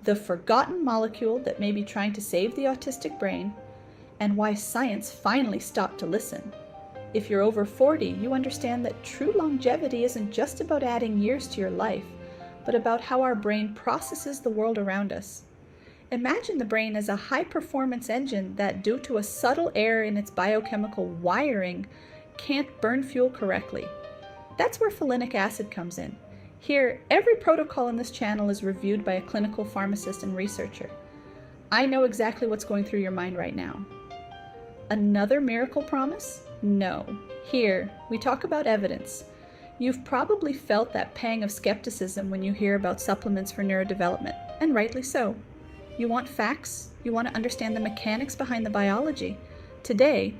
the forgotten molecule that may be trying to save the autistic brain, and why science finally stopped to listen. If you're over 40, you understand that true longevity isn't just about adding years to your life, but about how our brain processes the world around us. Imagine the brain as a high-performance engine that, due to a subtle error in its biochemical wiring, can't burn fuel correctly. That's where folinic acid comes in. Here, every protocol in this channel is reviewed by a clinical pharmacist and researcher. I know exactly what's going through your mind right now. Another miracle promise? No. Here, we talk about evidence. You've probably felt that pang of skepticism when you hear about supplements for neurodevelopment, and rightly so. You want facts, you want to understand the mechanics behind the biology. Today,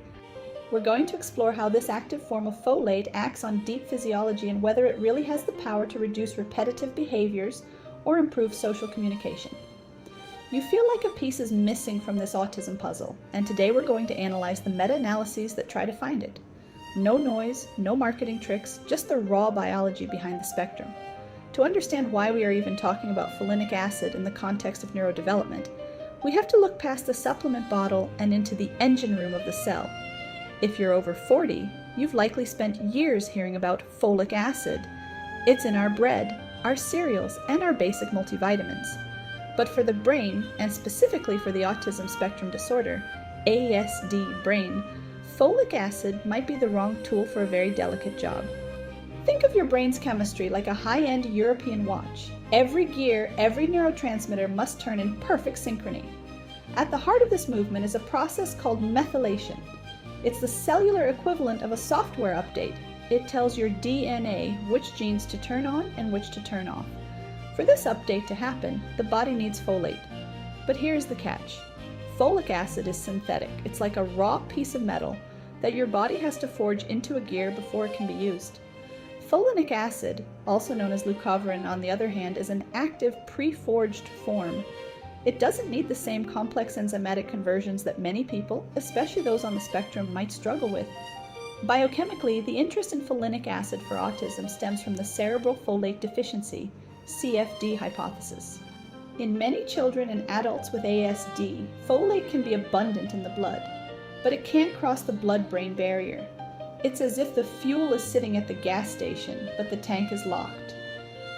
we're going to explore how this active form of folate acts on deep physiology and whether it really has the power to reduce repetitive behaviors or improve social communication. You feel like a piece is missing from this autism puzzle, and today we're going to analyze the meta-analyses that try to find it. No noise, no marketing tricks, just the raw biology behind the spectrum. To understand why we are even talking about folinic acid in the context of neurodevelopment, we have to look past the supplement bottle and into the engine room of the cell. If you're over 40, you've likely spent years hearing about folic acid. It's in our bread, our cereals, and our basic multivitamins. But for the brain, and specifically for the autism spectrum disorder, ASD brain, folic acid might be the wrong tool for a very delicate job. Think of your brain's chemistry like a high-end European watch. Every gear, every neurotransmitter must turn in perfect synchrony. At the heart of this movement is a process called methylation. It's the cellular equivalent of a software update. It tells your DNA which genes to turn on and which to turn off. For this update to happen, the body needs folate. But here's the catch. Folic acid is synthetic. It's like a raw piece of metal that your body has to forge into a gear before it can be used. Folinic acid, also known as leucovorin on the other hand, is an active pre-forged form. It doesn't need the same complex enzymatic conversions that many people, especially those on the spectrum, might struggle with. Biochemically, the interest in folinic acid for autism stems from the Cerebral Folate Deficiency, CFD hypothesis. In many children and adults with ASD, folate can be abundant in the blood, but it can't cross the blood-brain barrier. It's as if the fuel is sitting at the gas station, but the tank is locked.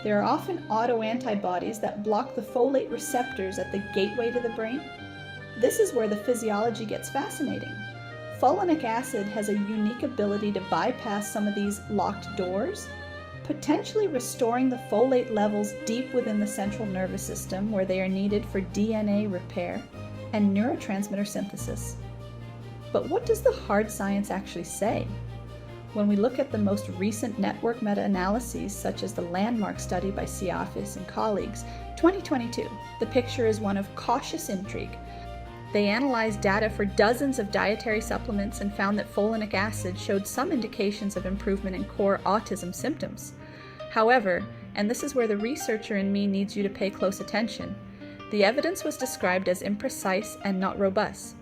There are often autoantibodies that block the folate receptors at the gateway to the brain. This is where the physiology gets fascinating. Folinic acid has a unique ability to bypass some of these locked doors, potentially restoring the folate levels deep within the central nervous system where they are needed for DNA repair and neurotransmitter synthesis. But what does the hard science actually say? When we look at the most recent network meta-analyses, such as the landmark study by Siafis and colleagues, 2022, the picture is one of cautious intrigue. They analyzed data for dozens of dietary supplements and found that folinic acid showed some indications of improvement in core autism symptoms. However, and this is where the researcher in me needs you to pay close attention, the evidence was described as imprecise and not robust.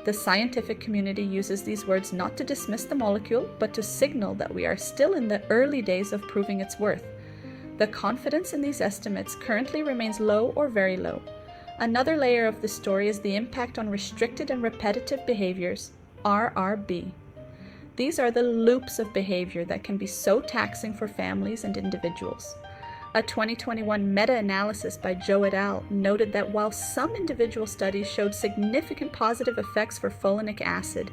The scientific community uses these words not to dismiss the molecule, but to signal that we are still in the early days of proving its worth. The confidence in these estimates currently remains low or very low. Another layer of the story is the impact on restricted and repetitive behaviors, RRB. These are the loops of behavior that can be so taxing for families and individuals. A 2021 meta-analysis by Joe et al. Noted that while some individual studies showed significant positive effects for folinic acid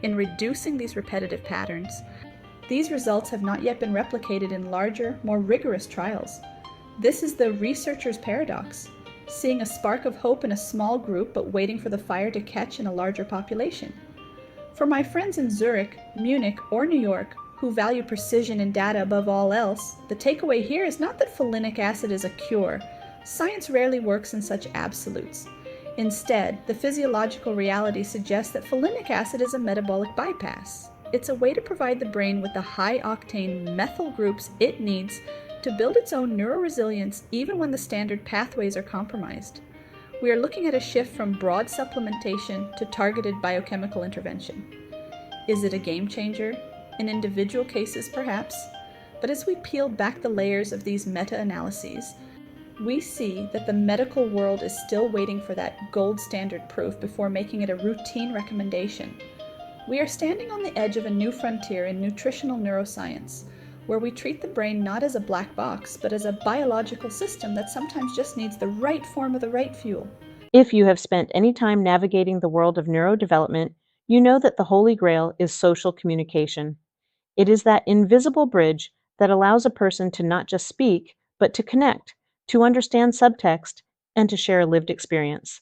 in reducing these repetitive patterns, these results have not yet been replicated in larger, more rigorous trials. This is the researcher's paradox, seeing a spark of hope in a small group but waiting for the fire to catch in a larger population. For my friends in Zurich, Munich, or New York, who value precision and data above all else, the takeaway here is not that folinic acid is a cure. Science rarely works in such absolutes. Instead, the physiological reality suggests that folinic acid is a metabolic bypass. It's a way to provide the brain with the high-octane methyl groups it needs to build its own neuroresilience even when the standard pathways are compromised. We are looking at a shift from broad supplementation to targeted biochemical intervention. Is it a game changer? In individual cases, perhaps, but as we peel back the layers of these meta-analyses, We see that the medical world is still waiting for that gold standard proof before making it a routine recommendation. We are standing on the edge of a new frontier in nutritional neuroscience, where we treat the brain not as a black box, but as a biological system that sometimes just needs the right form of the right fuel. If you have spent any time navigating the world of neurodevelopment, you know that the Holy Grail is social communication. It is that invisible bridge that allows a person to not just speak, but to connect, to understand subtext, and to share a lived experience.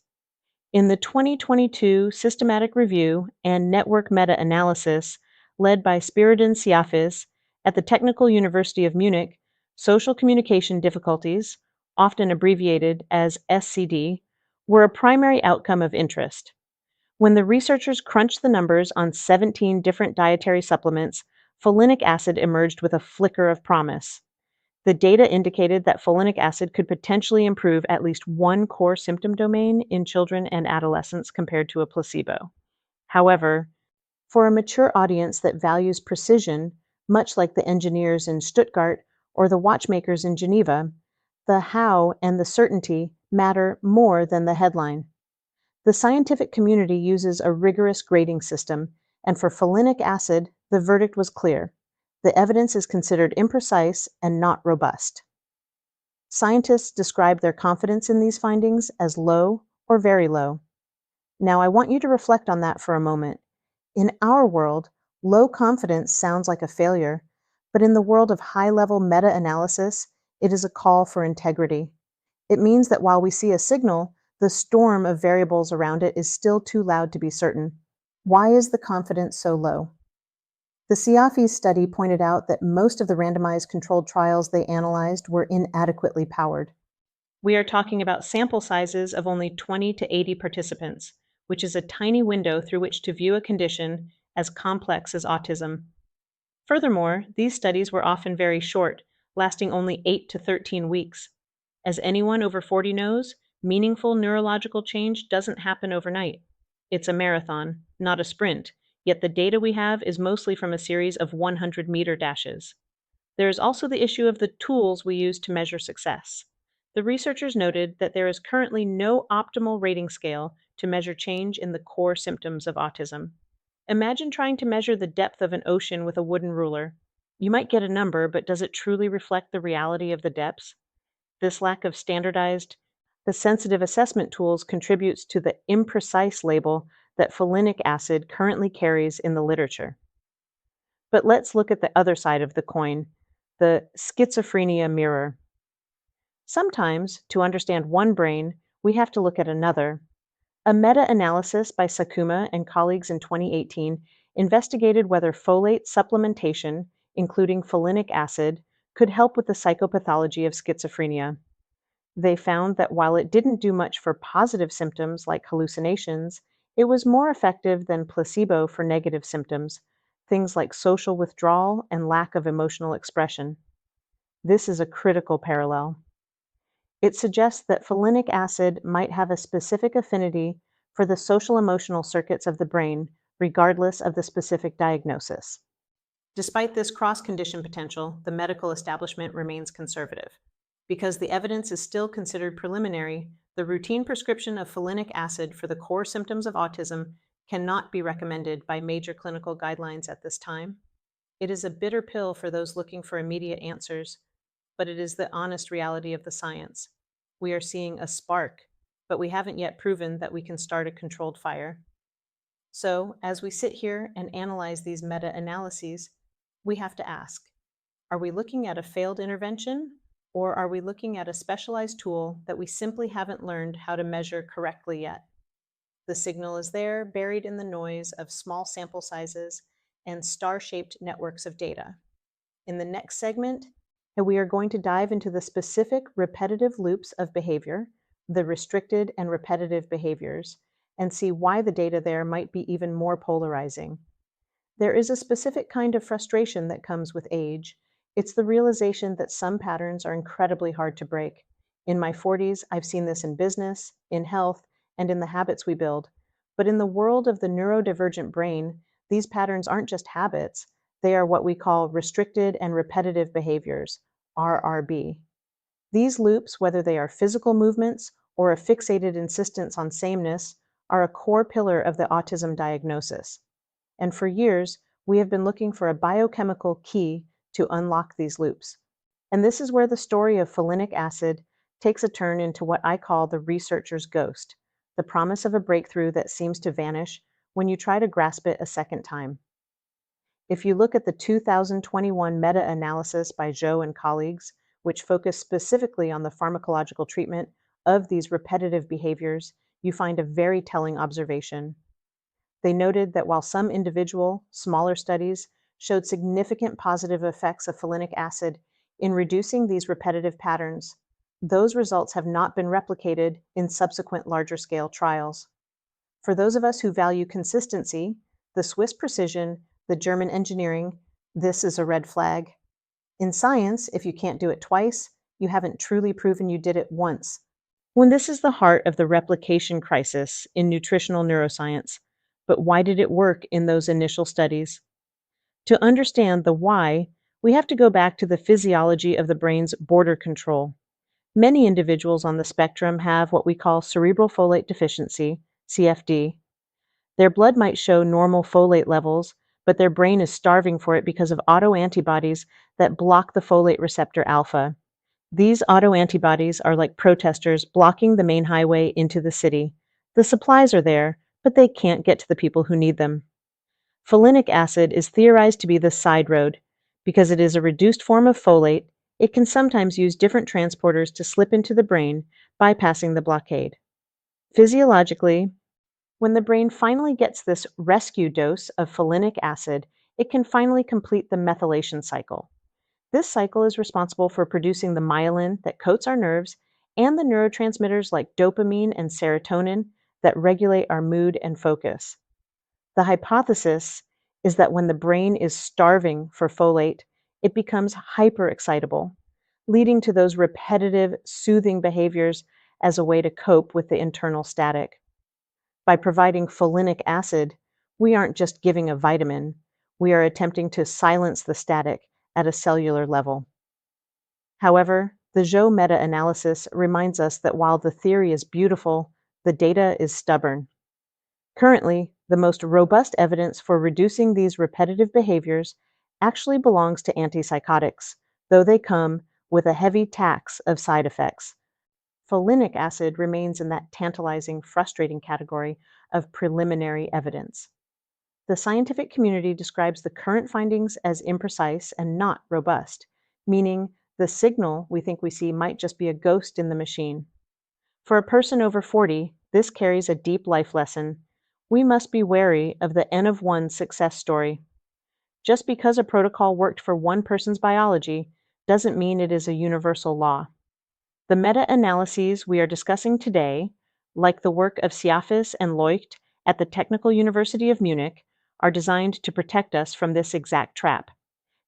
In the 2022 Systematic Review and Network Meta-Analysis, led by Spiridon Siafis at the Technical University of Munich, social communication difficulties, often abbreviated as SCD, were a primary outcome of interest. When the researchers crunched the numbers on 17 different dietary supplements, folinic acid emerged with a flicker of promise. The data indicated that folinic acid could potentially improve at least one core symptom domain in children and adolescents compared to a placebo. However, for a mature audience that values precision, much like the engineers in Stuttgart or the watchmakers in Geneva, the how and the certainty matter more than the headline. The scientific community uses a rigorous grading system, and for folinic acid, the verdict was clear. The evidence is considered imprecise and not robust. Scientists describe their confidence in these findings as low or very low. Now, I want you to reflect on that for a moment. In our world, low confidence sounds like a failure, but in the world of high-level meta-analysis, it is a call for integrity. It means that while we see a signal, the storm of variables around it is still too loud to be certain. Why is the confidence so low? The Siafis study pointed out that most of the randomized controlled trials they analyzed were inadequately powered. We are talking about sample sizes of only 20 to 80 participants, which is a tiny window through which to view a condition as complex as autism. Furthermore, these studies were often very short, lasting only 8 to 13 weeks. As anyone over 40 knows, meaningful neurological change doesn't happen overnight. It's a marathon, not a sprint, yet the data we have is mostly from a series of 100-meter dashes. There is also the issue of the tools we use to measure success. The researchers noted that there is currently no optimal rating scale to measure change in the core symptoms of autism. Imagine trying to measure the depth of an ocean with a wooden ruler. You might get a number, but does it truly reflect the reality of the depths? This lack of the sensitive assessment tools contributes to the imprecise label that folinic acid currently carries in the literature. But let's look at the other side of the coin, the schizophrenia mirror. Sometimes, to understand one brain, we have to look at another. A meta-analysis by Sakuma and colleagues in 2018 investigated whether folate supplementation, including folinic acid, could help with the psychopathology of schizophrenia. They found that while it didn't do much for positive symptoms like hallucinations, it was more effective than placebo for negative symptoms, things like social withdrawal and lack of emotional expression. This is a critical parallel. It suggests that folinic acid might have a specific affinity for the social emotional circuits of the brain, regardless of the specific diagnosis. Despite this cross-condition potential, the medical establishment remains conservative. Because the evidence is still considered preliminary, the routine prescription of folinic acid for the core symptoms of autism cannot be recommended by major clinical guidelines at this time. It is a bitter pill for those looking for immediate answers, but it is the honest reality of the science. We are seeing a spark, but we haven't yet proven that we can start a controlled fire. So, as we sit here and analyze these meta-analyses, we have to ask, are we looking at a failed intervention, or are we looking at a specialized tool that we simply haven't learned how to measure correctly yet? The signal is there, buried in the noise of small sample sizes and star-shaped networks of data. In the next segment, we are going to dive into the specific repetitive loops of behavior, the restricted and repetitive behaviors, and see why the data there might be even more polarizing. There is a specific kind of frustration that comes with age. It's the realization that some patterns are incredibly hard to break. In my 40s, I've seen this in business, in health, and in the habits we build. But in the world of the neurodivergent brain, these patterns aren't just habits, they are what we call restricted and repetitive behaviors, RRB. These loops, whether they are physical movements or a fixated insistence on sameness, are a core pillar of the autism diagnosis. And for years, we have been looking for a biochemical key to unlock these loops. And this is where the story of folinic acid takes a turn into what I call the researcher's ghost, the promise of a breakthrough that seems to vanish when you try to grasp it a second time. If you look at the 2021 meta-analysis by Zhou and colleagues, which focused specifically on the pharmacological treatment of these repetitive behaviors, you find a very telling observation. They noted that while some individual, smaller studies showed significant positive effects of folinic acid in reducing these repetitive patterns, those results have not been replicated in subsequent larger scale trials. For those of us who value consistency, the Swiss precision, the German engineering, this is a red flag. In science, if you can't do it twice, you haven't truly proven you did it once. When this is the heart of the replication crisis in nutritional neuroscience, but why did it work in those initial studies? To understand the why, we have to go back to the physiology of the brain's border control. Many individuals on the spectrum have what we call cerebral folate deficiency, CFD. Their blood might show normal folate levels, but their brain is starving for it because of autoantibodies that block the folate receptor alpha. These autoantibodies are like protesters blocking the main highway into the city. The supplies are there, but they can't get to the people who need them. Folinic acid is theorized to be the side road. Because it is a reduced form of folate, it can sometimes use different transporters to slip into the brain, bypassing the blockade. Physiologically, when the brain finally gets this rescue dose of folinic acid, it can finally complete the methylation cycle. This cycle is responsible for producing the myelin that coats our nerves and the neurotransmitters like dopamine and serotonin that regulate our mood and focus. The hypothesis is that when the brain is starving for folate, it becomes hyperexcitable, leading to those repetitive, soothing behaviors as a way to cope with the internal static. By providing folinic acid, we aren't just giving a vitamin, we are attempting to silence the static at a cellular level. However, the Zhou meta-analysis reminds us that while the theory is beautiful, the data is stubborn. Currently, the most robust evidence for reducing these repetitive behaviors actually belongs to antipsychotics, though they come with a heavy tax of side effects. Folinic acid remains in that tantalizing, frustrating category of preliminary evidence. The scientific community describes the current findings as imprecise and not robust, meaning the signal we think we see might just be a ghost in the machine. For a person over 40, this carries a deep life lesson. We must be wary of the N of 1 success story. Just because a protocol worked for one person's biology doesn't mean it is a universal law. The meta-analyses we are discussing today, like the work of Siafis and Leucht at the Technical University of Munich, are designed to protect us from this exact trap.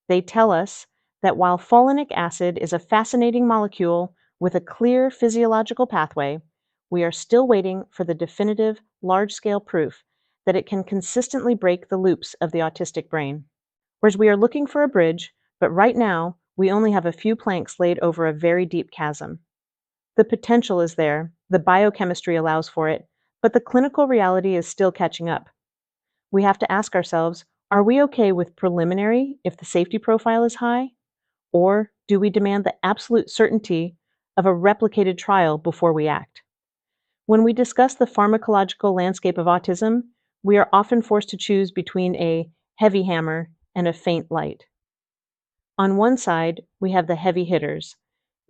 They tell us that while folinic acid is a fascinating molecule with a clear physiological pathway, we are still waiting for the definitive, large-scale proof that it can consistently break the loops of the autistic brain. Whereas we are looking for a bridge, but right now, we only have a few planks laid over a very deep chasm. The potential is there, the biochemistry allows for it, but the clinical reality is still catching up. We have to ask ourselves, are we okay with preliminary if the safety profile is high? Or do we demand the absolute certainty of a replicated trial before we act? When we discuss the pharmacological landscape of autism, we are often forced to choose between a heavy hammer and a faint light. On one side, we have the heavy hitters,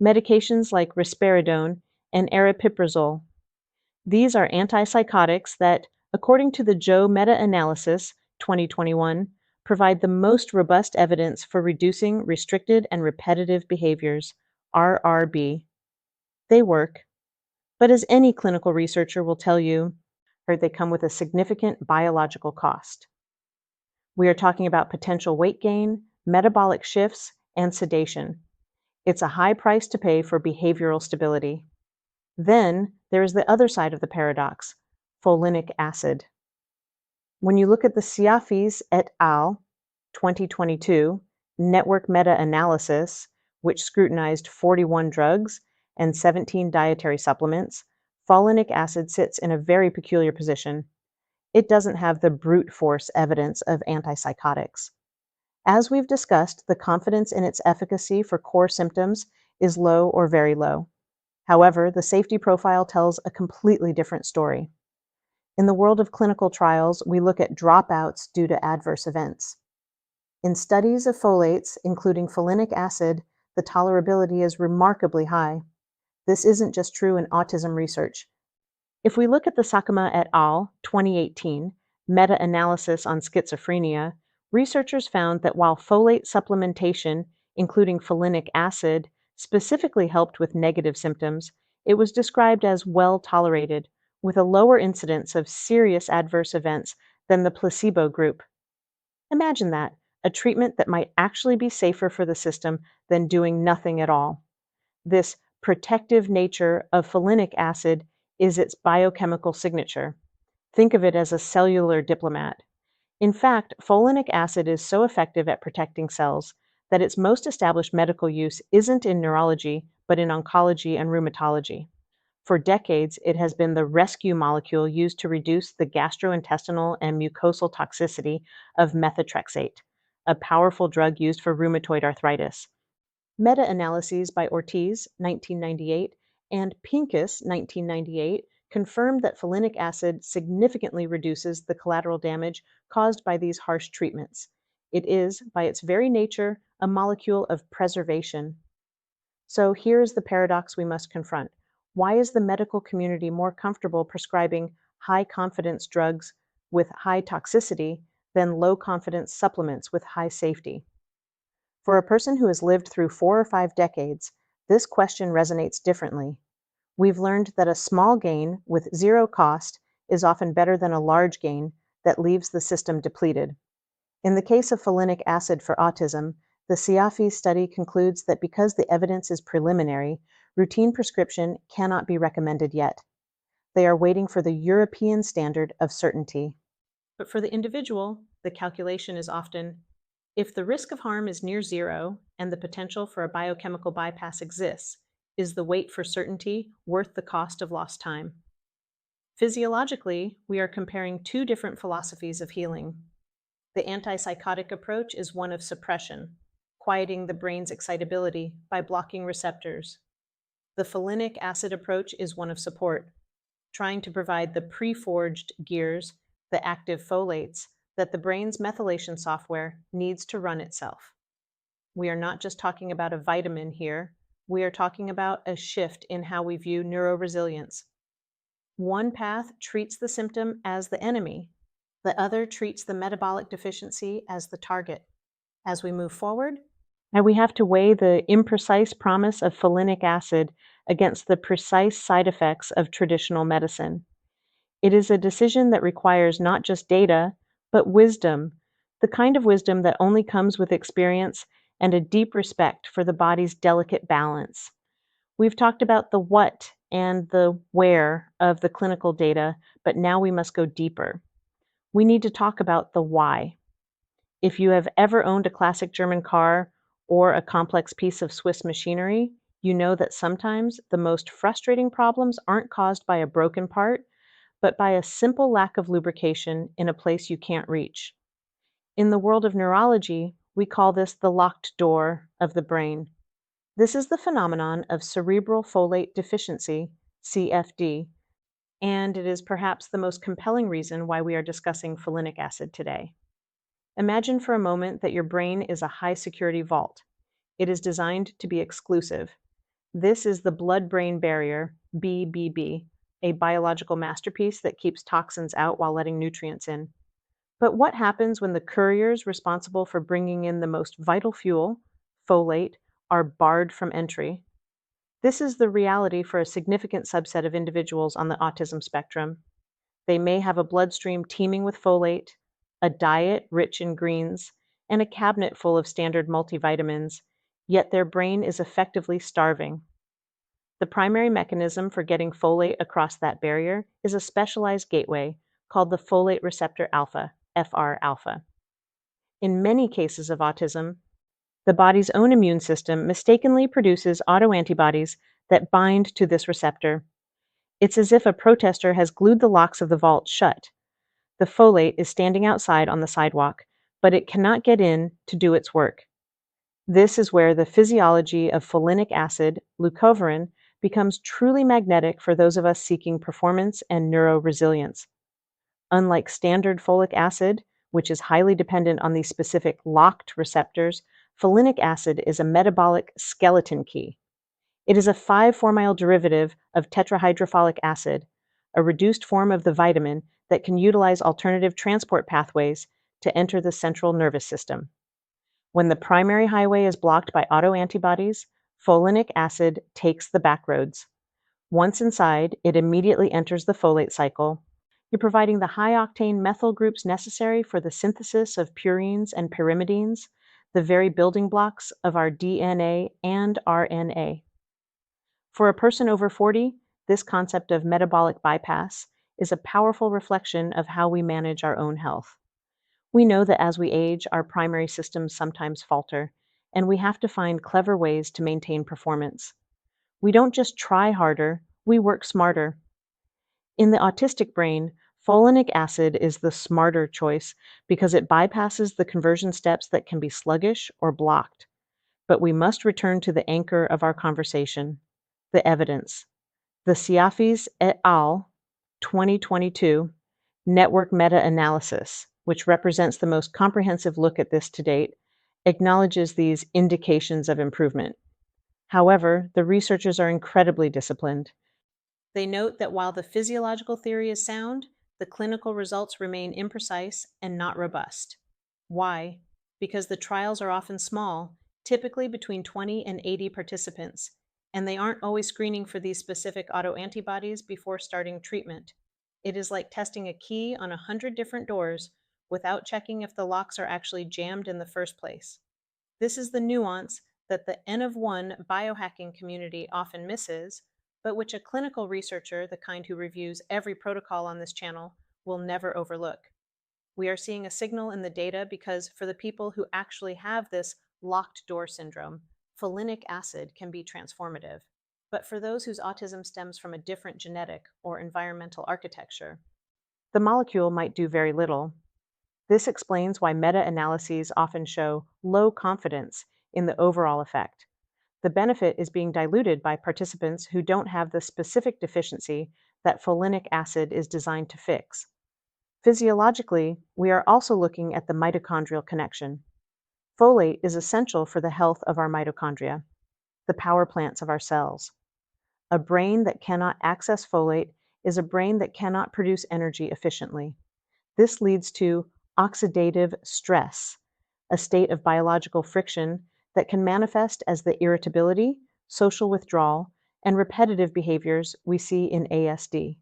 medications like risperidone and aripiprazole. These are antipsychotics that, according to the Zhou meta-analysis 2021, provide the most robust evidence for reducing restricted and repetitive behaviors, RRB. They work, but as any clinical researcher will tell you, they come with a significant biological cost. We are talking about potential weight gain, metabolic shifts, and sedation. It's a high price to pay for behavioral stability. Then there is the other side of the paradox, folinic acid. When you look at the Siafis et al. 2022 network meta-analysis, which scrutinized 41 drugs and 17 dietary supplements, folinic acid sits in a very peculiar position. It doesn't have the brute force evidence of antipsychotics. As we've discussed, the confidence in its efficacy for core symptoms is low or very low. However, the safety profile tells a completely different story. In the world of clinical trials, we look at dropouts due to adverse events. In studies of folates, including folinic acid, the tolerability is remarkably high. This isn't just true in autism research. If we look at the Sakama et al. 2018 meta-analysis on schizophrenia, researchers found that while folate supplementation, including folinic acid, specifically helped with negative symptoms, it was described as well tolerated, with a lower incidence of serious adverse events than the placebo group. Imagine that, a treatment that might actually be safer for the system than doing nothing at all. This protective nature of folinic acid is its biochemical signature. Think of it as a cellular diplomat. In fact, folinic acid is so effective at protecting cells that its most established medical use isn't in neurology, but in oncology and rheumatology. For decades, it has been the rescue molecule used to reduce the gastrointestinal and mucosal toxicity of methotrexate, a powerful drug used for rheumatoid arthritis. Meta-analyses by Ortiz, 1998, and Pincus, 1998, confirmed that folinic acid significantly reduces the collateral damage caused by these harsh treatments. It is, by its very nature, a molecule of preservation. So here's the paradox we must confront. Why is the medical community more comfortable prescribing high-confidence drugs with high toxicity than low-confidence supplements with high safety? For a person who has lived through 4 or 5 decades, this question resonates differently. We've learned that a small gain with zero cost is often better than a large gain that leaves the system depleted. In the case of folinic acid for autism, the Siafis study concludes that because the evidence is preliminary, routine prescription cannot be recommended yet. They are waiting for the European standard of certainty. But for the individual, the calculation is often, if the risk of harm is near zero and the potential for a biochemical bypass exists, is the wait for certainty worth the cost of lost time? Physiologically, we are comparing two different philosophies of healing. The antipsychotic approach is one of suppression, quieting the brain's excitability by blocking receptors. The folinic acid approach is one of support, trying to provide the pre-forged gears, the active folates, that the brain's methylation software needs to run itself. We are not just talking about a vitamin here, we are talking about a shift in how we view neuroresilience. One path treats the symptom as the enemy, the other treats the metabolic deficiency as the target. As we move forward, and we have to weigh the imprecise promise of folinic acid against the precise side effects of traditional medicine. It is a decision that requires not just data, but wisdom, the kind of wisdom that only comes with experience and a deep respect for the body's delicate balance. We've talked about the what and the where of the clinical data, but now we must go deeper. We need to talk about the why. If you have ever owned a classic German car or a complex piece of Swiss machinery, you know that sometimes the most frustrating problems aren't caused by a broken part, but by a simple lack of lubrication in a place you can't reach. In the world of neurology, we call this the locked door of the brain. This is the phenomenon of cerebral folate deficiency, CFD, and it is perhaps the most compelling reason why we are discussing folinic acid today. Imagine for a moment that your brain is a high-security vault. It is designed to be exclusive. This is the blood-brain barrier, BBB, a biological masterpiece that keeps toxins out while letting nutrients in. But what happens when the couriers responsible for bringing in the most vital fuel, folate, are barred from entry? This is the reality for a significant subset of individuals on the autism spectrum. They may have a bloodstream teeming with folate, a diet rich in greens, and a cabinet full of standard multivitamins, yet their brain is effectively starving. The primary mechanism for getting folate across that barrier is a specialized gateway called the folate receptor alpha, FR alpha. In many cases of autism, The body's own immune system mistakenly produces autoantibodies that bind to this receptor. It's as if a protester has glued the locks of the vault shut. The folate is standing outside on the sidewalk, but it cannot get in to do its work. This is where the physiology of folinic acid, leucovorin, becomes truly magnetic for those of us seeking performance and neuroresilience. Unlike standard folic acid, which is highly dependent on these specific locked receptors, folinic acid is a metabolic skeleton key. It is a 5-formyl derivative of tetrahydrofolic acid, a reduced form of the vitamin that can utilize alternative transport pathways to enter the central nervous system. When the primary highway is blocked by autoantibodies, folinic acid takes the back roads. Once inside, it immediately enters the folate cycle. You're providing the high-octane methyl groups necessary for the synthesis of purines and pyrimidines, the very building blocks of our DNA and RNA. For a person over 40, this concept of metabolic bypass is a powerful reflection of how we manage our own health. We know that as we age, our primary systems sometimes falter, and we have to find clever ways to maintain performance. We don't just try harder, we work smarter. In the autistic brain, folinic acid is the smarter choice because it bypasses the conversion steps that can be sluggish or blocked. But we must return to the anchor of our conversation, the evidence. The Siafis et al. 2022 network meta-analysis, which represents the most comprehensive look at this to date, acknowledges these indications of improvement. However, the researchers are incredibly disciplined. They note that while the physiological theory is sound, the clinical results remain imprecise and not robust. Why? Because the trials are often small, typically between 20 and 80 participants, and they aren't always screening for these specific autoantibodies before starting treatment. It is like testing a key on 100 different doors without checking if the locks are actually jammed in the first place. This is the nuance that the N of 1 biohacking community often misses, but which a clinical researcher, the kind who reviews every protocol on this channel, will never overlook. We are seeing a signal in the data because for the people who actually have this locked door syndrome, folinic acid can be transformative. But for those whose autism stems from a different genetic or environmental architecture, the molecule might do very little. This explains why meta-analyses often show low confidence in the overall effect. The benefit is being diluted by participants who don't have the specific deficiency that folinic acid is designed to fix. Physiologically, we are also looking at the mitochondrial connection. Folate is essential for the health of our mitochondria, the power plants of our cells. A brain that cannot access folate is a brain that cannot produce energy efficiently. This leads to oxidative stress, a state of biological friction that can manifest as the irritability, social withdrawal, and repetitive behaviors we see in ASD.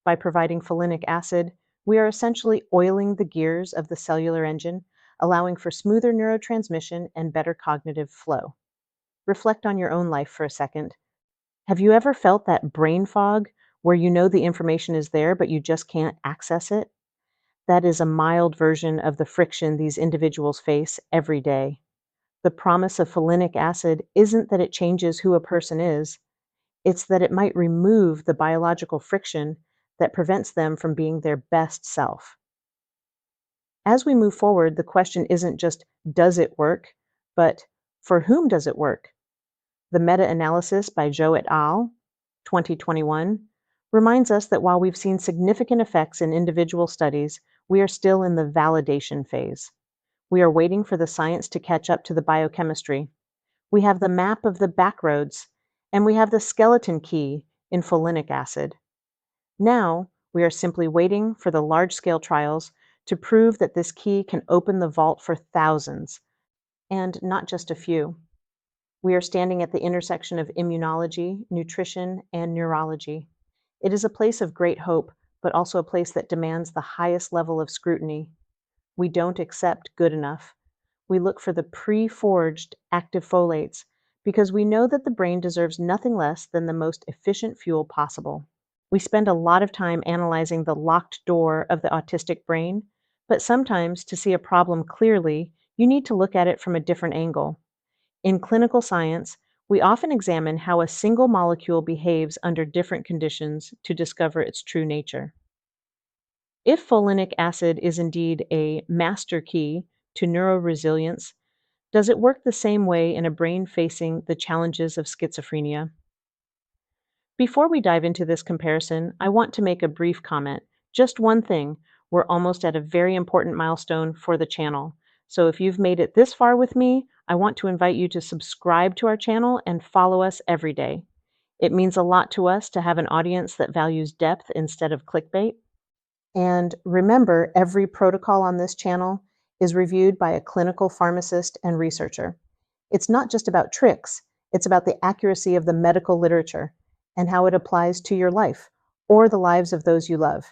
By providing folinic acid, we are essentially oiling the gears of the cellular engine, allowing for smoother neurotransmission and better cognitive flow. Reflect on your own life for a second. Have you ever felt that brain fog where you know the information is there but you just can't access it? That is a mild version of the friction these individuals face every day. The promise of folinic acid isn't that it changes who a person is, it's that it might remove the biological friction that prevents them from being their best self. As we move forward, the question isn't just, does it work, but for whom does it work? The meta-analysis by Zhou et al., 2021, reminds us that while we've seen significant effects in individual studies, we are still in the validation phase. We are waiting for the science to catch up to the biochemistry. We have the map of the backroads, and we have the skeleton key in folinic acid. Now, we are simply waiting for the large-scale trials to prove that this key can open the vault for thousands, and not just a few. We are standing at the intersection of immunology, nutrition, and neurology. It is a place of great hope, but also a place that demands the highest level of scrutiny. We don't accept good enough. We look for the pre-forged active folates because we know that the brain deserves nothing less than the most efficient fuel possible. We spend a lot of time analyzing the locked door of the autistic brain, but sometimes to see a problem clearly, you need to look at it from a different angle. In clinical science, we often examine how a single molecule behaves under different conditions to discover its true nature. If folinic acid is indeed a master key to neuroresilience, does it work the same way in a brain facing the challenges of schizophrenia? Before we dive into this comparison, I want to make a brief comment. Just one thing, we're almost at a very important milestone for the channel. So if you've made it this far with me, I want to invite you to subscribe to our channel and follow us every day. It means a lot to us to have an audience that values depth instead of clickbait. And remember, every protocol on this channel is reviewed by a clinical pharmacist and researcher. It's not just about tricks, it's about the accuracy of the medical literature and how it applies to your life or the lives of those you love.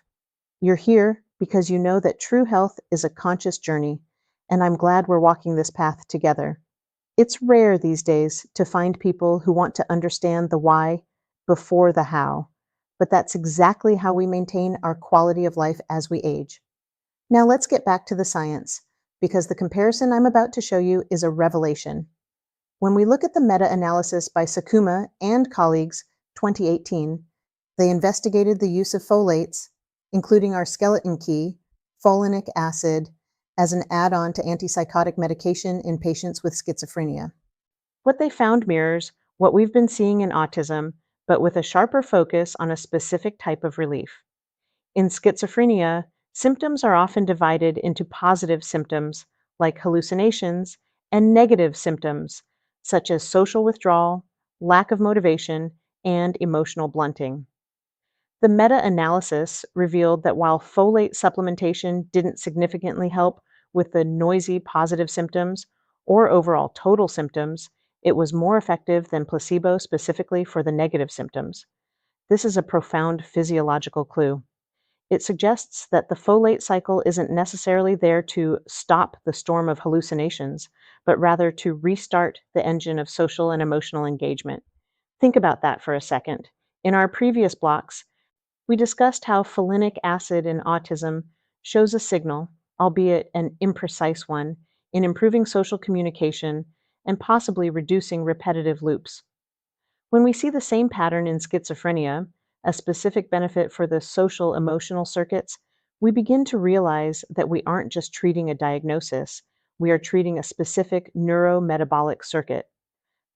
You're here because you know that true health is a conscious journey, and I'm glad we're walking this path together. It's rare these days to find people who want to understand the why before the how, but that's exactly how we maintain our quality of life as we age. Now let's get back to the science, because the comparison I'm about to show you is a revelation. When we look at the meta-analysis by Sakuma and colleagues, 2018, they investigated the use of folates, including our skeleton key, folinic acid, as an add-on to antipsychotic medication in patients with schizophrenia. What they found mirrors what we've been seeing in autism, but with a sharper focus on a specific type of relief. In schizophrenia, symptoms are often divided into positive symptoms, like hallucinations, and negative symptoms, such as social withdrawal, lack of motivation, and emotional blunting. The meta-analysis revealed that while folate supplementation didn't significantly help with the noisy positive symptoms or overall total symptoms, it was more effective than placebo specifically for the negative symptoms. This is a profound physiological clue. It suggests that the folate cycle isn't necessarily there to stop the storm of hallucinations, but rather to restart the engine of social and emotional engagement. Think about that for a second. In our previous blocks, we discussed how folinic acid in autism shows a signal, albeit an imprecise one, in improving social communication and possibly reducing repetitive loops. When we see the same pattern in schizophrenia, a specific benefit for the social emotional circuits, we begin to realize that we aren't just treating a diagnosis, we are treating a specific neurometabolic circuit.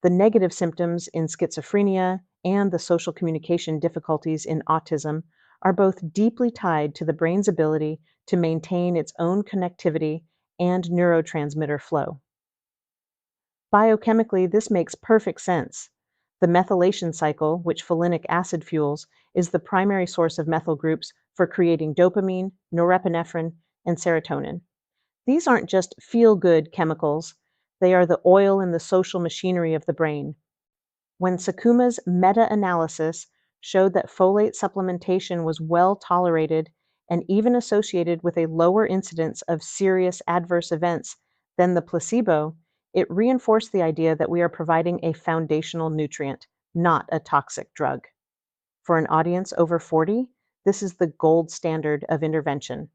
The negative symptoms in schizophrenia and the social communication difficulties in autism are both deeply tied to the brain's ability to maintain its own connectivity and neurotransmitter flow. Biochemically, this makes perfect sense. The methylation cycle, which folinic acid fuels, is the primary source of methyl groups for creating dopamine, norepinephrine, and serotonin. These aren't just feel-good chemicals, they are the oil in the social machinery of the brain. When Sakuma's meta-analysis showed that folate supplementation was well tolerated and even associated with a lower incidence of serious adverse events than the placebo, it reinforced the idea that we are providing a foundational nutrient, not a toxic drug. For an audience over 40, this is the gold standard of intervention,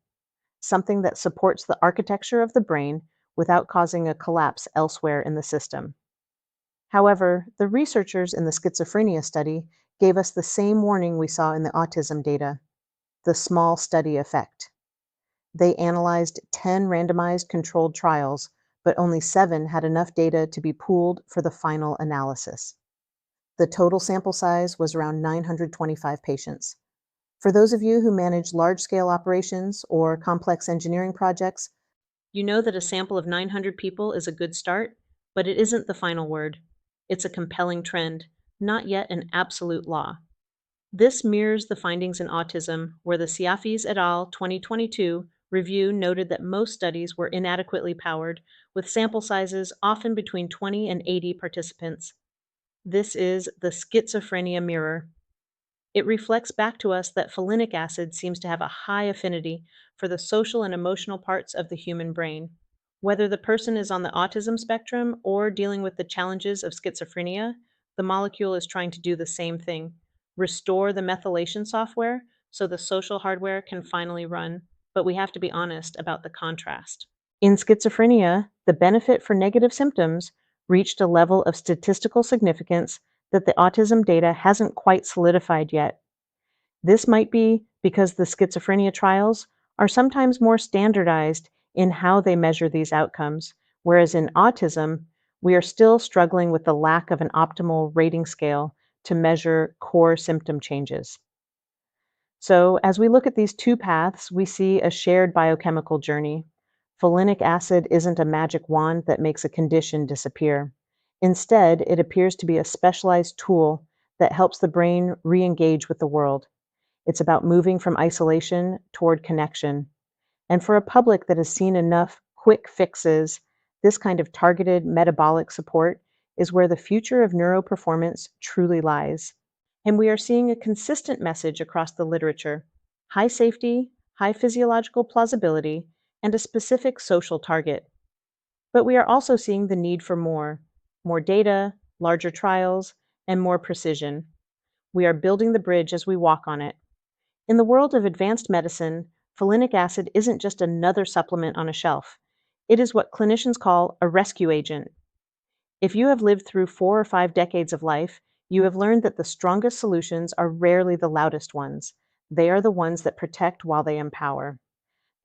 something that supports the architecture of the brain without causing a collapse elsewhere in the system. However, the researchers in the schizophrenia study gave us the same warning we saw in the autism data: the small study effect. They analyzed 10 randomized controlled trials, but only 7 had enough data to be pooled for the final analysis. The total sample size was around 925 patients. For those of you who manage large-scale operations or complex engineering projects, you know that a sample of 900 people is a good start, but it isn't the final word. It's a compelling trend, not yet an absolute law. This mirrors the findings in autism, where the Siafis et al. 2022 review noted that most studies were inadequately powered, with sample sizes often between 20 and 80 participants. This is the schizophrenia mirror. It reflects back to us that folinic acid seems to have a high affinity for the social and emotional parts of the human brain. Whether the person is on the autism spectrum or dealing with the challenges of schizophrenia, the molecule is trying to do the same thing: restore the methylation software so the social hardware can finally run. But we have to be honest about the contrast. In schizophrenia, the benefit for negative symptoms reached a level of statistical significance that the autism data hasn't quite solidified yet. This might be because the schizophrenia trials are sometimes more standardized in how they measure these outcomes, whereas in autism, we are still struggling with the lack of an optimal rating scale to measure core symptom changes. So, as we look at these two paths, we see a shared biochemical journey. Folinic acid isn't a magic wand that makes a condition disappear. Instead, it appears to be a specialized tool that helps the brain re engage with the world. It's about moving from isolation toward connection. And for a public that has seen enough quick fixes, this kind of targeted metabolic support is where the future of neuroperformance truly lies. And we are seeing a consistent message across the literature: high safety, high physiological plausibility, and a specific social target. But we are also seeing the need for more data, larger trials, and more precision. We are building the bridge as we walk on it. In the world of advanced medicine, folinic acid isn't just another supplement on a shelf. It is what clinicians call a rescue agent. If you have lived through 4 or 5 decades of life, you have learned that the strongest solutions are rarely the loudest ones. They are the ones that protect while they empower.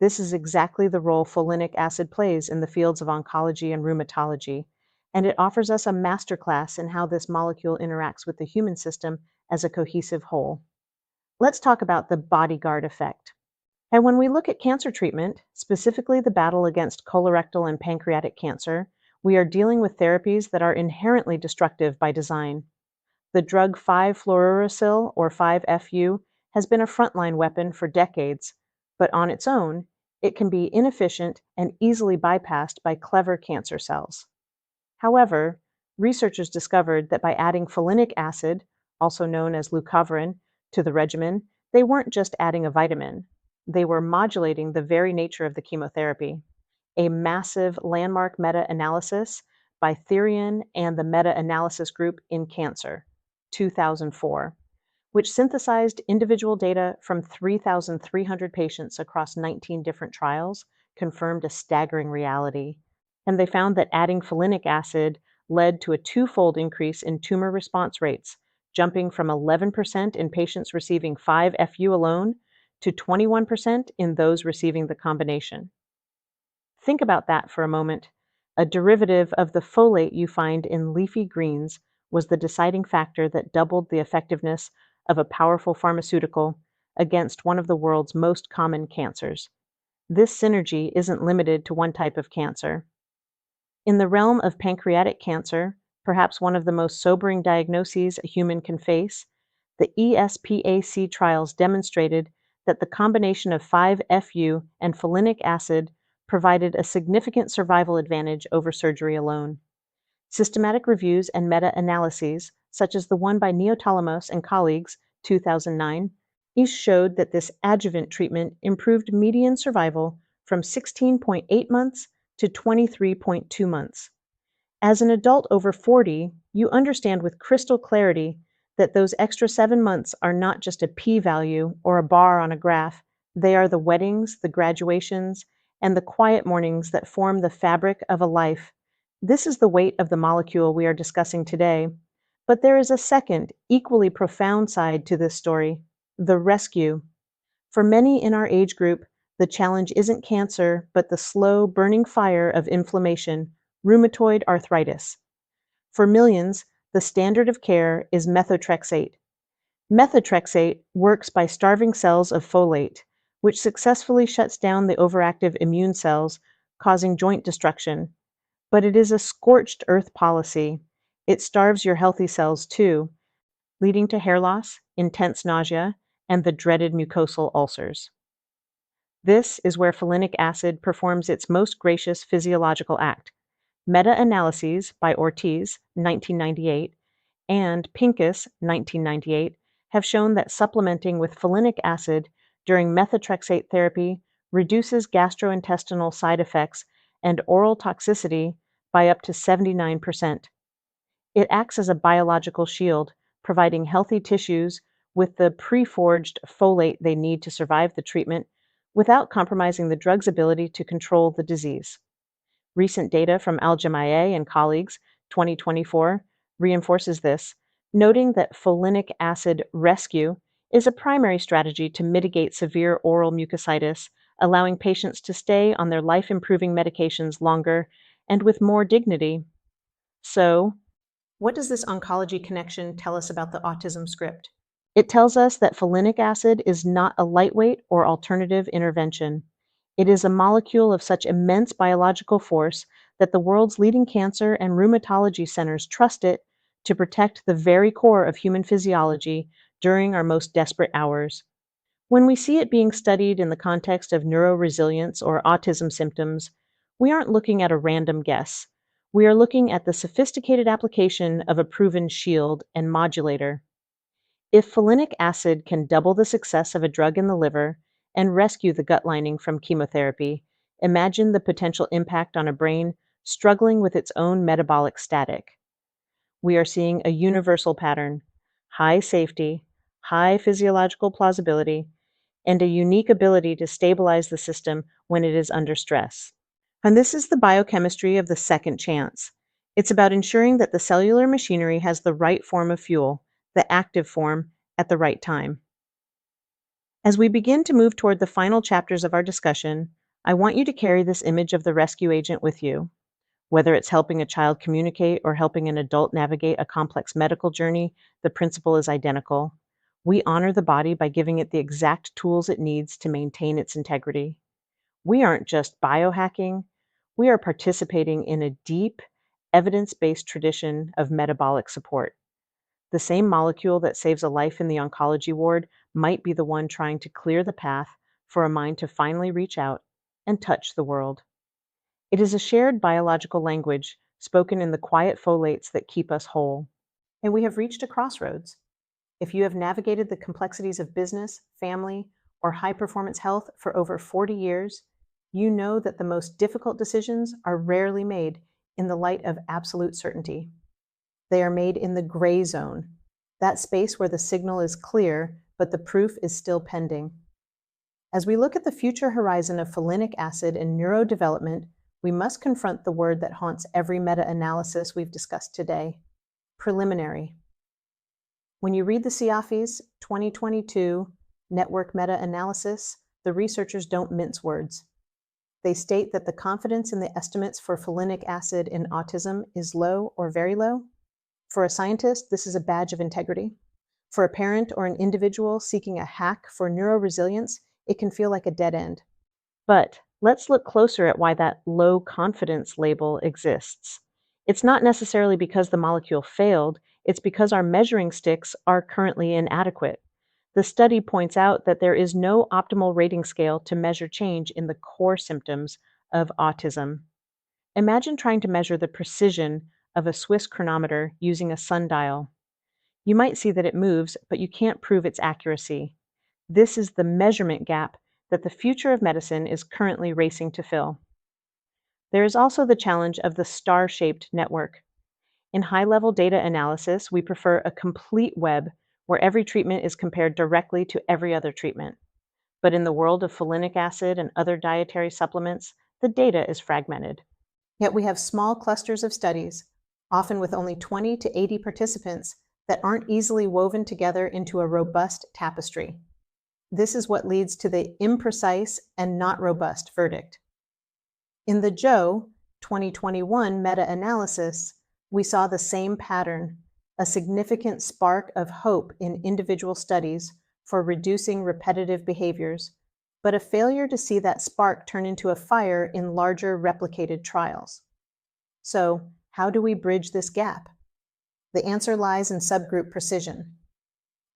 This is exactly the role folinic acid plays in the fields of oncology and rheumatology, and it offers us a masterclass in how this molecule interacts with the human system as a cohesive whole. Let's talk about the bodyguard effect. And when we look at cancer treatment, specifically the battle against colorectal and pancreatic cancer, we are dealing with therapies that are inherently destructive by design. The drug 5-fluorouracil, or 5-FU, has been a frontline weapon for decades, but on its own, it can be inefficient and easily bypassed by clever cancer cells. However, researchers discovered that by adding folinic acid, also known as leucovorin, to the regimen, they weren't just adding a vitamin. They were modulating the very nature of the chemotherapy. A massive landmark meta-analysis by Therian and the Meta-Analysis Group in Cancer, 2004, which synthesized individual data from 3,300 patients across 19 different trials, confirmed a staggering reality. And they found that adding folinic acid led to a twofold increase in tumor response rates, jumping from 11% in patients receiving 5-FU alone to 21% in those receiving the combination. Think about that for a moment. A derivative of the folate you find in leafy greens was the deciding factor that doubled the effectiveness of a powerful pharmaceutical against one of the world's most common cancers. This synergy isn't limited to one type of cancer. In the realm of pancreatic cancer, perhaps one of the most sobering diagnoses a human can face, the ESPAC trials demonstrated that the combination of 5-FU and folinic acid provided a significant survival advantage over surgery alone. Systematic reviews and meta-analyses, such as the one by Neoptolemus and colleagues, 2009, each showed that this adjuvant treatment improved median survival from 16.8 months to 23.2 months. As an adult over 40, you understand with crystal clarity that those extra 7 months are not just a p-value or a bar on a graph. They are the weddings, the graduations, and the quiet mornings that form the fabric of a life. This is the weight of the molecule we are discussing today. But there is a second, equally profound side to this story: the rescue. For many in our age group, the challenge isn't cancer, but the slow, burning fire of inflammation, rheumatoid arthritis. For millions, the standard of care is methotrexate. Methotrexate works by starving cells of folate, which successfully shuts down the overactive immune cells, causing joint destruction. But it is a scorched earth policy. It starves your healthy cells too, leading to hair loss, intense nausea, and the dreaded mucosal ulcers. This is where folinic acid performs its most gracious physiological act. Meta-analyses by Ortiz, 1998, and Pincus, 1998, have shown that supplementing with folinic acid during methotrexate therapy reduces gastrointestinal side effects and oral toxicity by up to 79%. It acts as a biological shield, providing healthy tissues with the pre-forged folate they need to survive the treatment without compromising the drug's ability to control the disease. Recent data from Al-Jamaiyeh and colleagues, 2024, reinforces this, noting that folinic acid rescue is a primary strategy to mitigate severe oral mucositis, allowing patients to stay on their life-improving medications longer and with more dignity. So, what does this oncology connection tell us about the autism script? It tells us that folinic acid is not a lightweight or alternative intervention. It is a molecule of such immense biological force that the world's leading cancer and rheumatology centers trust it to protect the very core of human physiology during our most desperate hours. When we see it being studied in the context of neuroresilience or autism symptoms, we aren't looking at a random guess. We are looking at the sophisticated application of a proven shield and modulator. If folinic acid can double the success of a drug in the liver and rescue the gut lining from chemotherapy, imagine the potential impact on a brain struggling with its own metabolic static. We are seeing a universal pattern: high safety, high physiological plausibility, and a unique ability to stabilize the system when it is under stress. And this is the biochemistry of the second chance. It's about ensuring that the cellular machinery has the right form of fuel, the active form, at the right time. As we begin to move toward the final chapters of our discussion, I want you to carry this image of the rescue agent with you. Whether it's helping a child communicate or helping an adult navigate a complex medical journey, the principle is identical. We honor the body by giving it the exact tools it needs to maintain its integrity. We aren't just biohacking, we are participating in a deep, evidence-based tradition of metabolic support. The same molecule that saves a life in the oncology ward might be the one trying to clear the path for a mind to finally reach out and touch the world. It is a shared biological language spoken in the quiet folates that keep us whole. And we have reached a crossroads. If you have navigated the complexities of business, family, or high-performance health for over 40 years, you know that the most difficult decisions are rarely made in the light of absolute certainty. They are made in the gray zone, that space where the signal is clear, but the proof is still pending. As we look at the future horizon of folinic acid and neurodevelopment, we must confront the word that haunts every meta-analysis we've discussed today: preliminary. When you read the Siafis 2022 network meta-analysis, the researchers don't mince words. They state that the confidence in the estimates for folinic acid in autism is low or very low. For a scientist, this is a badge of integrity. For a parent or an individual seeking a hack for neuroresilience, it can feel like a dead end. But let's look closer at why that low confidence label exists. It's not necessarily because the molecule failed, it's because our measuring sticks are currently inadequate. The study points out that there is no optimal rating scale to measure change in the core symptoms of autism. Imagine trying to measure the precision of a Swiss chronometer using a sundial. You might see that it moves, but you can't prove its accuracy. This is the measurement gap that the future of medicine is currently racing to fill. There is also the challenge of the star-shaped network. In high-level data analysis, we prefer a complete web where every treatment is compared directly to every other treatment. But in the world of folinic acid and other dietary supplements, the data is fragmented. Yet we have small clusters of studies, often with only 20 to 80 participants, that aren't easily woven together into a robust tapestry. This is what leads to the imprecise and not robust verdict. In the Joe 2021 meta-analysis, we saw the same pattern: a significant spark of hope in individual studies for reducing repetitive behaviors, but a failure to see that spark turn into a fire in larger replicated trials. So, how do we bridge this gap? The answer lies in subgroup precision.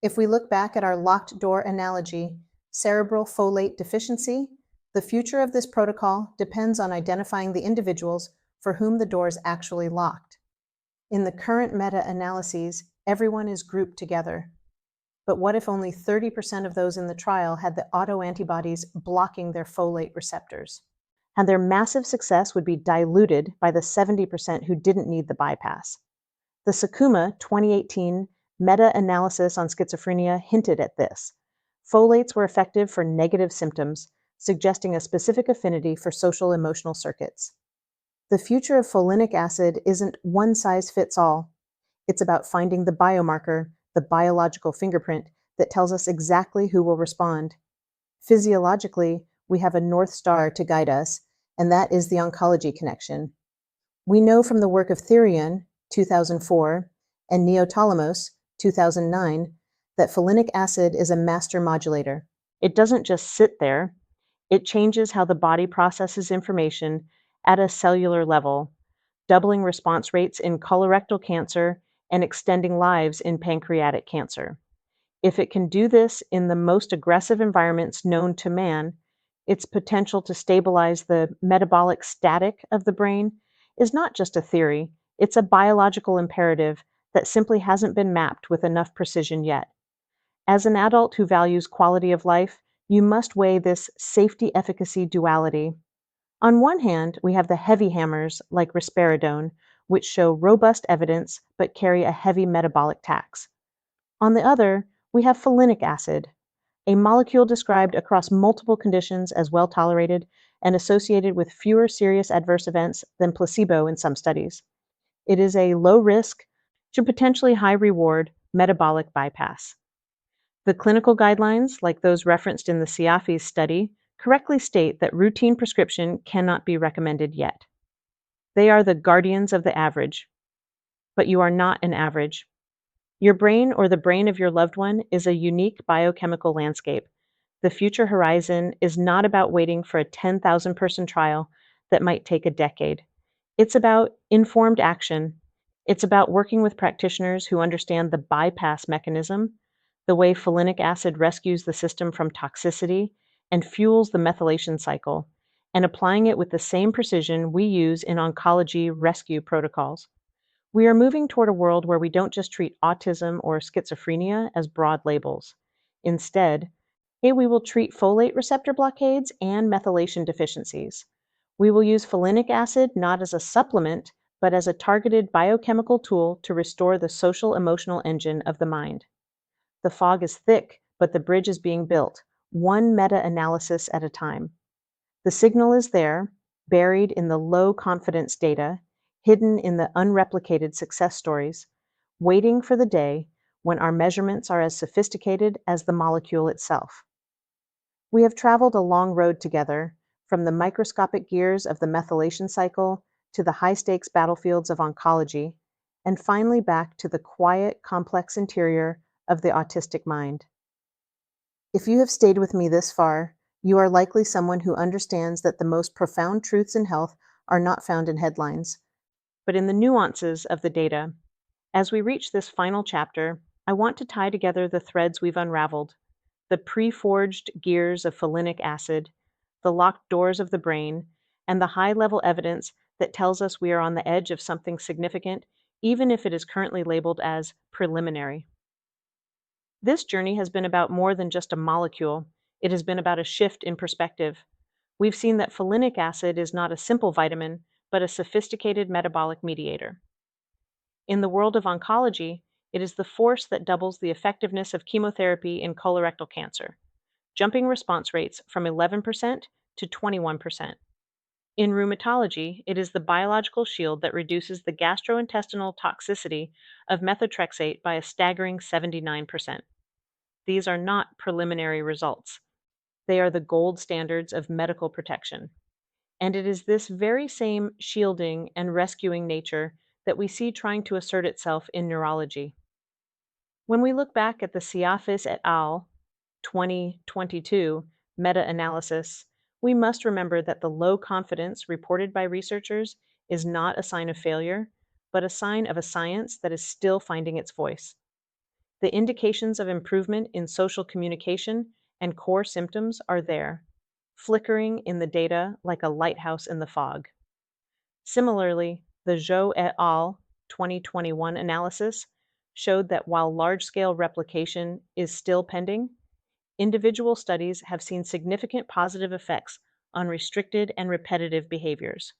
If we look back at our locked door analogy, cerebral folate deficiency, the future of this protocol depends on identifying the individuals for whom the door is actually locked. In the current meta-analyses, everyone is grouped together. But what if only 30% of those in the trial had the autoantibodies blocking their folate receptors? And their massive success would be diluted by the 70% who didn't need the bypass. The Sakuma 2018 meta-analysis on schizophrenia hinted at this. Folates were effective for negative symptoms, suggesting a specific affinity for social emotional circuits. The future of folinic acid isn't one size fits all. It's about finding the biomarker, the biological fingerprint that tells us exactly who will respond. Physiologically, we have a North Star to guide us, and that is the oncology connection. We know from the work of Therion, 2004, and Neoptolemus, 2009, that folinic acid is a master modulator. It doesn't just sit there, it changes how the body processes information at a cellular level, doubling response rates in colorectal cancer and extending lives in pancreatic cancer. If it can do this in the most aggressive environments known to man, its potential to stabilize the metabolic static of the brain is not just a theory, it's a biological imperative that simply hasn't been mapped with enough precision yet. As an adult who values quality of life, you must weigh this safety-efficacy duality. On one hand, we have the heavy hammers like risperidone, which show robust evidence but carry a heavy metabolic tax. On the other, we have folinic acid, a molecule described across multiple conditions as well tolerated and associated with fewer serious adverse events than placebo in some studies. It is a low risk to potentially high reward metabolic bypass. The clinical guidelines, like those referenced in the Siafis study, correctly state that routine prescription cannot be recommended yet. They are the guardians of the average, but you are not an average. Your brain or the brain of your loved one is a unique biochemical landscape. The future horizon is not about waiting for a 10,000 person trial that might take a decade. It's about informed action. It's about working with practitioners who understand the bypass mechanism, the way folinic acid rescues the system from toxicity and fuels the methylation cycle, and applying it with the same precision we use in oncology rescue protocols. We are moving toward a world where we don't just treat autism or schizophrenia as broad labels. Instead, we will treat folate receptor blockades and methylation deficiencies. We will use folinic acid not as a supplement, but as a targeted biochemical tool to restore the social emotional engine of the mind. The fog is thick, but the bridge is being built, one meta-analysis at a time. The signal is there, buried in the low confidence data, hidden in the unreplicated success stories, waiting for the day when our measurements are as sophisticated as the molecule itself. We have traveled a long road together, from the microscopic gears of the methylation cycle to the high-stakes battlefields of oncology, and finally back to the quiet, complex interior of the autistic mind. If you have stayed with me this far, you are likely someone who understands that the most profound truths in health are not found in headlines, but in the nuances of the data. As we reach this final chapter, I want to tie together the threads we've unraveled, the pre-forged gears of folinic acid, the locked doors of the brain, and the high-level evidence that tells us we are on the edge of something significant, even if it is currently labeled as preliminary. This journey has been about more than just a molecule. It has been about a shift in perspective. We've seen that folinic acid is not a simple vitamin, but a sophisticated metabolic mediator. In the world of oncology, it is the force that doubles the effectiveness of chemotherapy in colorectal cancer, jumping response rates from 11% to 21%. In rheumatology, it is the biological shield that reduces the gastrointestinal toxicity of methotrexate by a staggering 79%. These are not preliminary results. They are the gold standards of medical protection. And it is this very same shielding and rescuing nature that we see trying to assert itself in neurology. When we look back at the Siafis et al. 2022 meta-analysis, we must remember that the low confidence reported by researchers is not a sign of failure, but a sign of a science that is still finding its voice. The indications of improvement in social communication and core symptoms are there, flickering in the data like a lighthouse in the fog. Similarly, the Zhou et al. 2021 analysis showed that while large-scale replication is still pending, individual studies have seen significant positive effects on restricted and repetitive behaviors.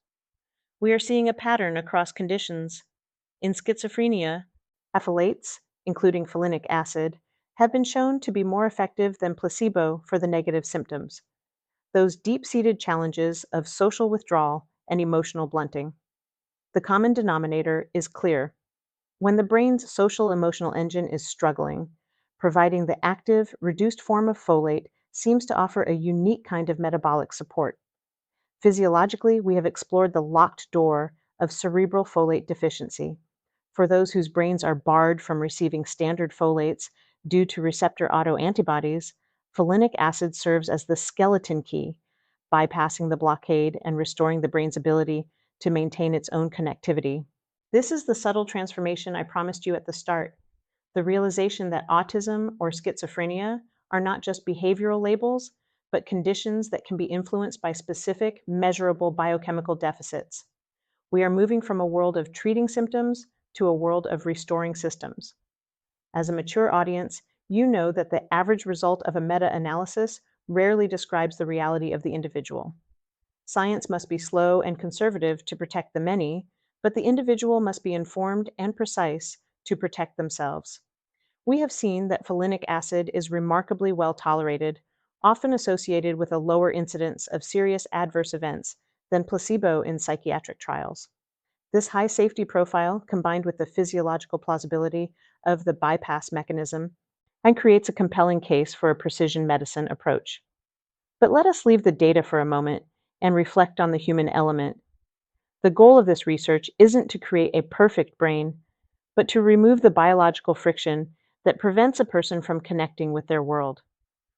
We are seeing a pattern across conditions. In schizophrenia, phthalates, including folinic acid, have been shown to be more effective than placebo for the negative symptoms, those deep-seated challenges of social withdrawal and emotional blunting. The common denominator is clear. When the brain's social emotional engine is struggling, providing the active, reduced form of folate seems to offer a unique kind of metabolic support. Physiologically, we have explored the locked door of cerebral folate deficiency. For those whose brains are barred from receiving standard folates due to receptor autoantibodies, folinic acid serves as the skeleton key, bypassing the blockade and restoring the brain's ability to maintain its own connectivity. This is the subtle transformation I promised you at the start, the realization that autism or schizophrenia are not just behavioral labels, but conditions that can be influenced by specific, measurable biochemical deficits. We are moving from a world of treating symptoms to a world of restoring systems. As a mature audience, you know that the average result of a meta-analysis rarely describes the reality of the individual. Science must be slow and conservative to protect the many, but the individual must be informed and precise to protect themselves. We have seen that folinic acid is remarkably well tolerated, often associated with a lower incidence of serious adverse events than placebo in psychiatric trials. This high safety profile, combined with the physiological plausibility of the bypass mechanism, and creates a compelling case for a precision medicine approach. But let us leave the data for a moment and reflect on the human element. The goal of this research isn't to create a perfect brain, but to remove the biological friction that prevents a person from connecting with their world.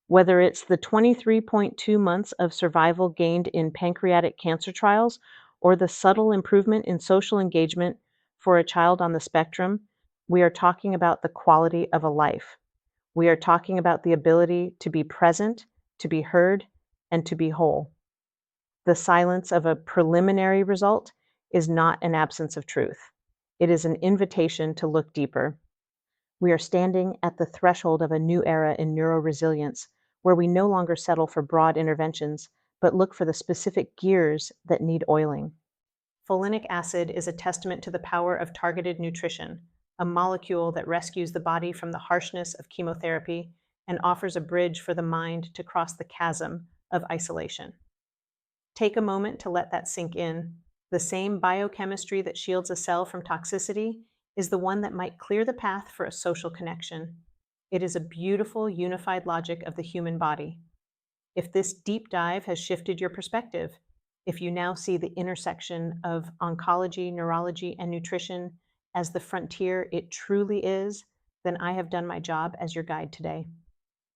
Whether it's the 23.2 months of survival gained in pancreatic cancer trials or the subtle improvement in social engagement for a child on the spectrum, we are talking about the quality of a life. We are talking about the ability to be present, to be heard, and to be whole. The silence of a preliminary result is not an absence of truth. It is an invitation to look deeper. We are standing at the threshold of a new era in neuroresilience, where we no longer settle for broad interventions, but look for the specific gears that need oiling. Folinic acid is a testament to the power of targeted nutrition, a molecule that rescues the body from the harshness of chemotherapy and offers a bridge for the mind to cross the chasm of isolation. Take a moment to let that sink in. The same biochemistry that shields a cell from toxicity is the one that might clear the path for a social connection. It is a beautiful, unified logic of the human body. If this deep dive has shifted your perspective, if you now see the intersection of oncology, neurology, and nutrition as the frontier it truly is, then I have done my job as your guide today.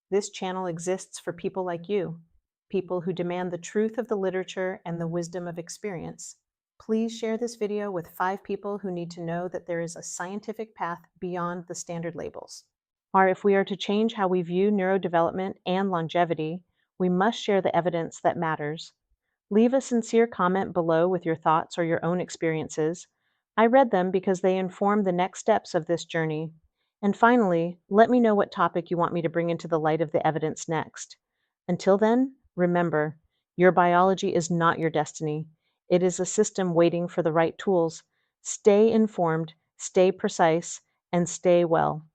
This channel exists for people like you, people who demand the truth of the literature and the wisdom of experience. Please share this video with 5 people who need to know that there is a scientific path beyond the standard labels. Or if we are to change how we view neurodevelopment and longevity, we must share the evidence that matters. Leave a sincere comment below with your thoughts or your own experiences. I read them because they inform the next steps of this journey. And finally, let me know what topic you want me to bring into the light of the evidence next. Until then, remember, your biology is not your destiny. It is a system waiting for the right tools. Stay informed, stay precise, and stay well.